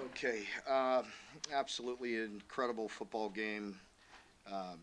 Okay, absolutely incredible football game. Um,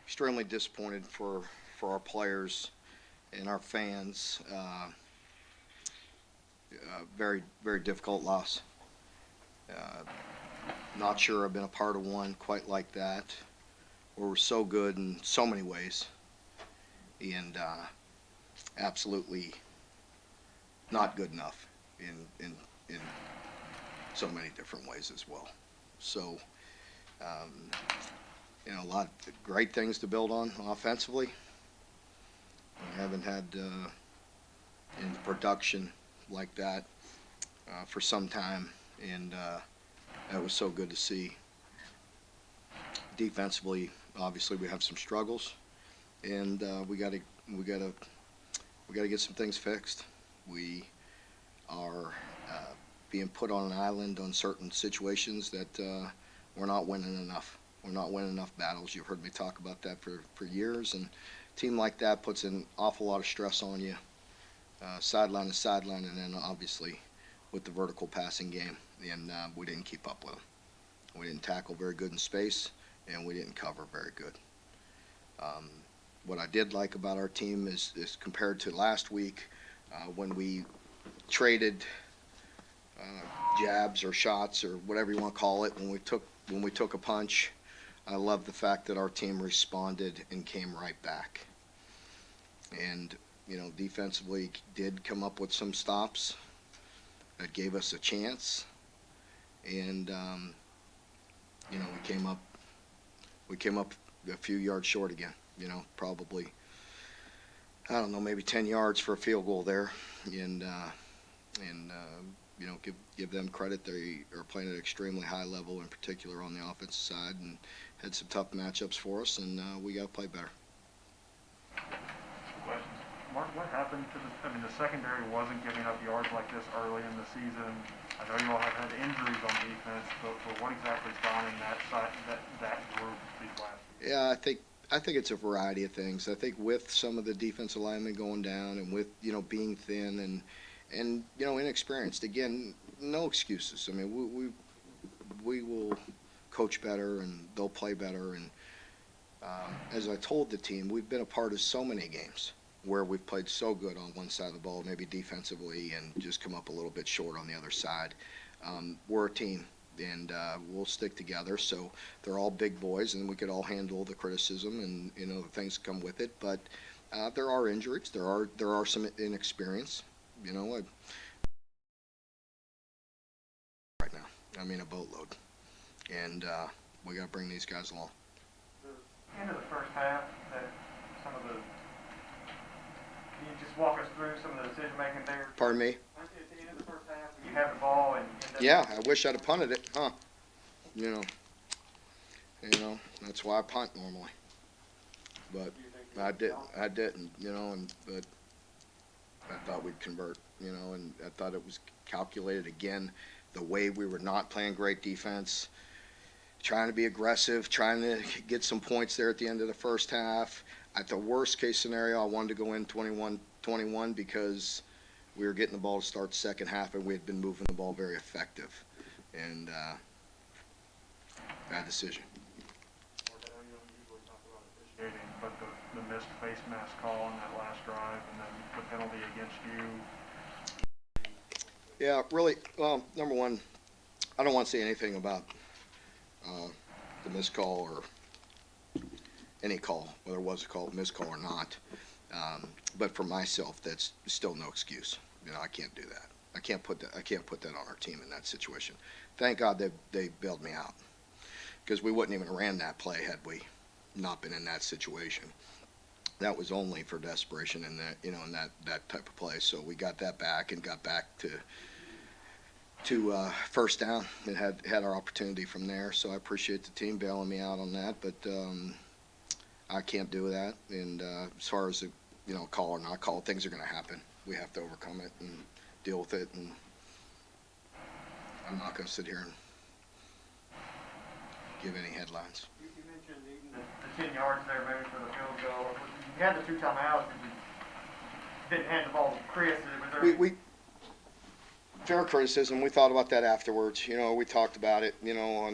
Extremely disappointed for our players and our fans. Very very difficult loss. Uh, Not sure I've been a part of one quite like that, where we're so good in so many ways, and absolutely not good enough in so many different ways as well. So um, a lot of great things to build on offensively. We haven't had in production like that for some time, and that was so good to see. Defensively, obviously, we have some struggles, and we got to we got to get some things fixed. We are being put on an island on certain situations that we're not winning enough. We're not winning enough battles. You've heard me talk about that for years, and a team like that puts an awful lot of stress on you, sideline to sideline, and then obviously with the vertical passing game, and we didn't keep up with them. We didn't tackle very good in space, and we didn't cover very good. Um, what I did like about our team is compared to last week when we traded jabs or shots or whatever you want to call it when we took a punch. I love the fact that our team responded and came right back. And defensively did come up with some stops that gave us a chance. And we came up a few yards short again. Probably I don't know, maybe 10 yards for a field goal there, and give them credit. They are playing at an extremely high level, in particular on the offensive side, and had some tough matchups for us, and we got to play better. Questions. Mark, what happened to the secondary wasn't giving up yards like this early in the season. I know you all have had injuries on defense, but what exactly is gone in that group these last few Yeah, I think it's a variety of things. I think with some of the defensive linemen going down, and with being thin and inexperienced. Again, no excuses. I mean, we will coach better, and they'll play better. And as I told the team, we've been a part of so many games where we've played so good on one side of the ball, maybe defensively, and just come up a little bit short on the other side. We're a team, and we'll stick together. So they're all big boys, and we could all handle the criticism and the things that come with it. But there are injuries. There are some inexperience. Right now, I mean a boatload, and we got to bring these guys along. The end of the first half, that some of the can you just walk us through some of the decision making there? Pardon me? At the end of the first half, you have the ball and end up. Yeah, I wish I'd have punted it, huh? You know, that's why I punt normally, but I didn't. I didn't, but I thought we'd convert, and I thought it was calculated again. The way we were not playing great defense, trying to be aggressive, trying to get some points there at the end of the first half. At the worst case scenario, I wanted to go in 21-21 because we were getting the ball to start the second half, and we had been moving the ball very effective. And bad decision. I know you don't usually talk about officiating, but the missed face mask call on that last drive and then the penalty against you. Yeah, really. Well, number one, I don't want to say anything about the missed call or any call, whether it was a call, missed call or not. But for myself, that's still no excuse. I can't do that. I can't put that on our team in that situation. Thank God they bailed me out, because we wouldn't even ran that play had we not been in that situation. That was only for desperation in that type of play. So we got that back and got back to first down and had our opportunity from there. So I appreciate the team bailing me out on that, but I can't do that. And as far as call or not call, things are going to happen. We have to overcome it and deal with it. And I'm not going to sit here and give any headlines. You mentioned even the 10 yards there maybe for the field goal. You had the two timeouts and you didn't hand the ball to Chris. Was there... Fair criticism. We thought about that afterwards. We talked about it. Uh,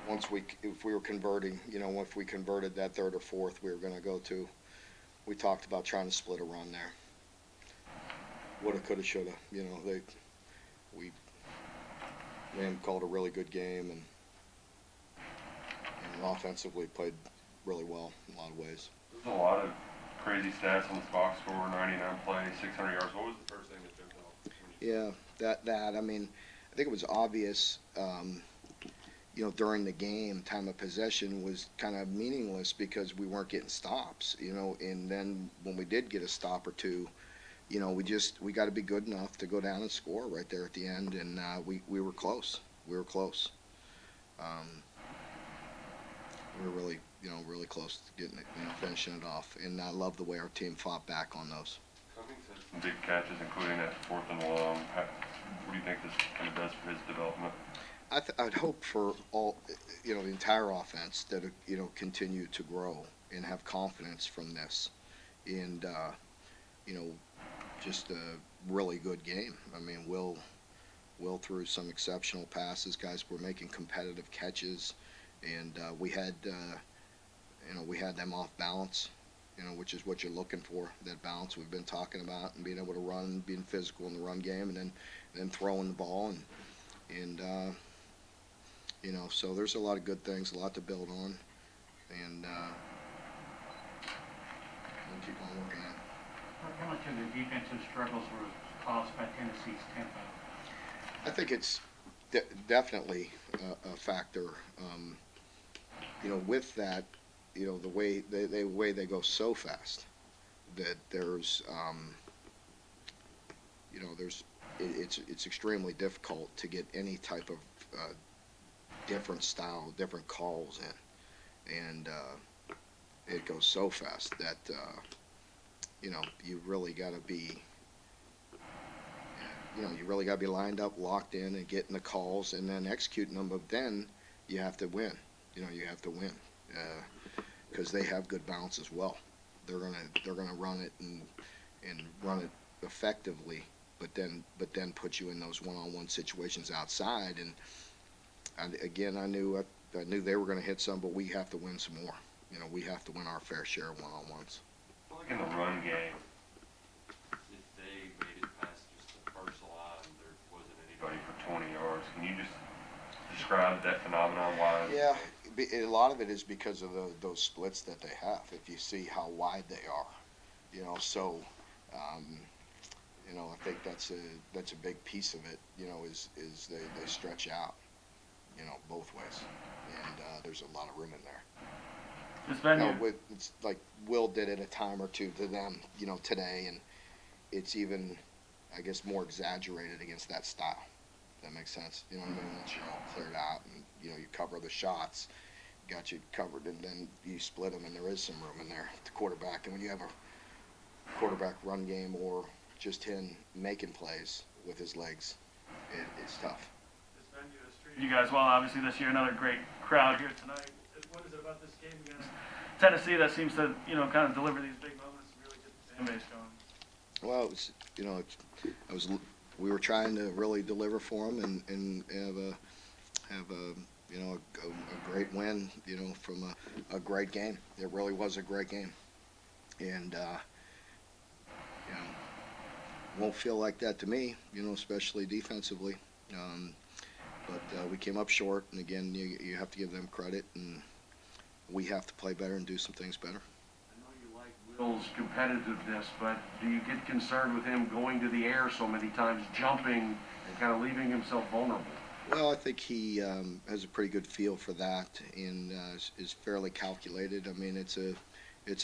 once if we were converting, if we converted that third or fourth, we were going to go to. We talked about trying to split a run there. Woulda, coulda, shoulda. We Lamb called a really good game and offensively played really well in a lot of ways. There's a lot of crazy stats on this box score: 99 plays, 600 yards. What was the first thing that jumped out? Yeah, that. I mean, I think it was obvious. During the game, time of possession was kind of meaningless because we weren't getting stops. And then when we did get a stop or two, we got to be good enough to go down and score right there at the end, and we were close. We were close. We were really close to getting it, finishing it off. And I love the way our team fought back on those. Cummings had some big catches, including that fourth and long. What do you think this kind of does for his development? I'd hope for all, the entire offense that continue to grow and have confidence from this, and just a really good game. I mean, Will threw some exceptional passes. Guys were making competitive catches, and we had them off balance, which is what you're looking for. That balance we've been talking about, and being able to run, being physical in the run game, and then throwing the ball and so there's a lot of good things, a lot to build on, and we'll keep on working at it. How much of the defensive struggles were caused by Tennessee's tempo? I think it's definitely a factor. With that, the way they go so fast that it's extremely difficult to get any type of different style, different calls in, and it goes so fast that you really got to be lined up, locked in, and getting the calls and then executing them. But then you have to win. You have to win because they have good bounce as well. They're gonna run it and run it effectively, but then put you in those one-on-one situations outside. And again, I knew they were going to hit some, but we have to win some more. We have to win our fair share of one-on-ones. Like in the run game, If they made it past just the first line, there wasn't anybody anybody. for 20 yards. Can you just describe that phenomenon? Why? Yeah, a lot of it is because of those splits that they have. If you see how wide they are, so I think that's a big piece of it. Is they stretch out, both ways, and there's a lot of room in there. It's like Will did it a time or two to them, today, and it's even, I guess, more exaggerated against that style. That makes sense. You know what I mean? Once you're all cleared out and you cover the shots, got you covered, and then you split them, and there is some room in there. The quarterback, and when you have a quarterback run game or just him making plays with his legs, it's tough. You guys well, obviously this year, another great crowd here tonight. What is it about this game against Tennessee that seems to, kind of deliver these big moments and really get the fan base going? Well, it was, we were trying to really deliver for them and have a great win, from a great game. It really was a great game, and won't feel like that to me, especially defensively. But we came up short, and again, you have to give them credit, and we have to play better and do some things better. I know you like Will's competitiveness, but do you get concerned with him going to the air so many times, jumping, and kind of leaving himself vulnerable? Well, I think he has a pretty good feel for that and is fairly calculated. I mean, it's a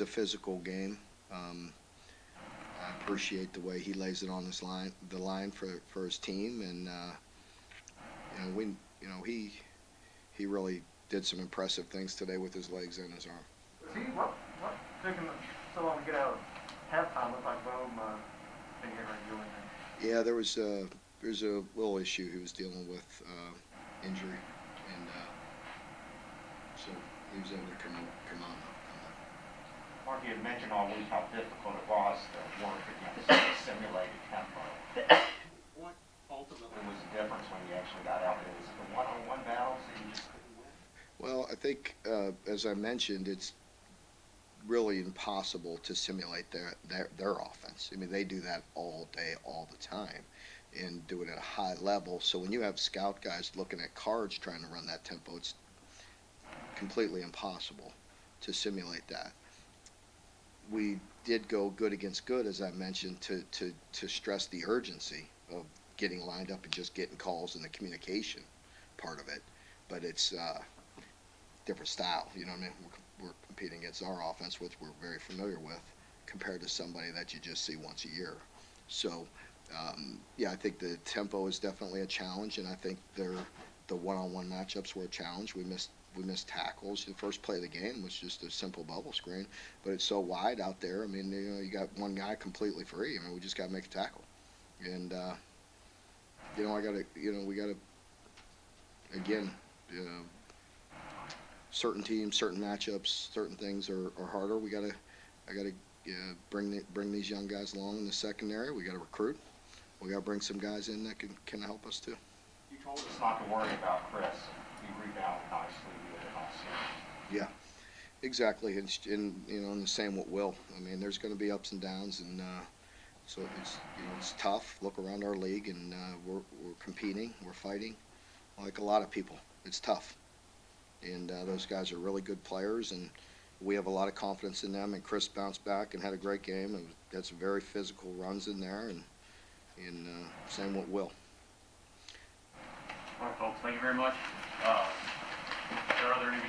physical game. I appreciate the way he lays it on the line for his team, and he really did some impressive things today with his legs and his arm. See, what took him so long to get out of halftime? Looked like Bohm didn't get right doing that. Yeah, there's a little issue he was dealing with, injury, and so he was able to come on. Mark, you had mentioned all week how difficult it was to work against the simulated tempo. think, as I mentioned, it's really impossible to simulate their offense. I mean, they do that all day, all the time, and do it at a high level. So when you have scout guys looking at cards trying to run that tempo, it's completely impossible to simulate that. We did go good against good, as I mentioned, to stress the urgency of getting lined up and just getting calls and the communication part of it. But it's different style, you know what I mean? We're competing against our offense, which we're very familiar with, compared to somebody that you just see once a year. So, yeah, I think the tempo is definitely a challenge, and I think the one-on-one matchups were a challenge. We missed tackles. The first play of the game was just a simple bubble screen, but it's so wide out there. I mean, you got one guy completely free. I mean, we just got to make a tackle, and we got to again. Certain teams, certain matchups, certain things are harder. I gotta bring these young guys along in the secondary. We gotta recruit. We gotta bring some guys in that can help us too. You told us not to worry about Chris. He rebounded nicely the other house. Yeah, exactly. And and the same with Will. I mean, there's going to be ups and downs, and so it's tough. Look around our league, and we're competing, we're fighting, like a lot of people. It's tough. And those guys are really good players, and we have a lot of confidence in them. And Chris bounced back and had a great game, and got some very physical runs in there, and same with Will. All right, folks, thank you very much. Are there any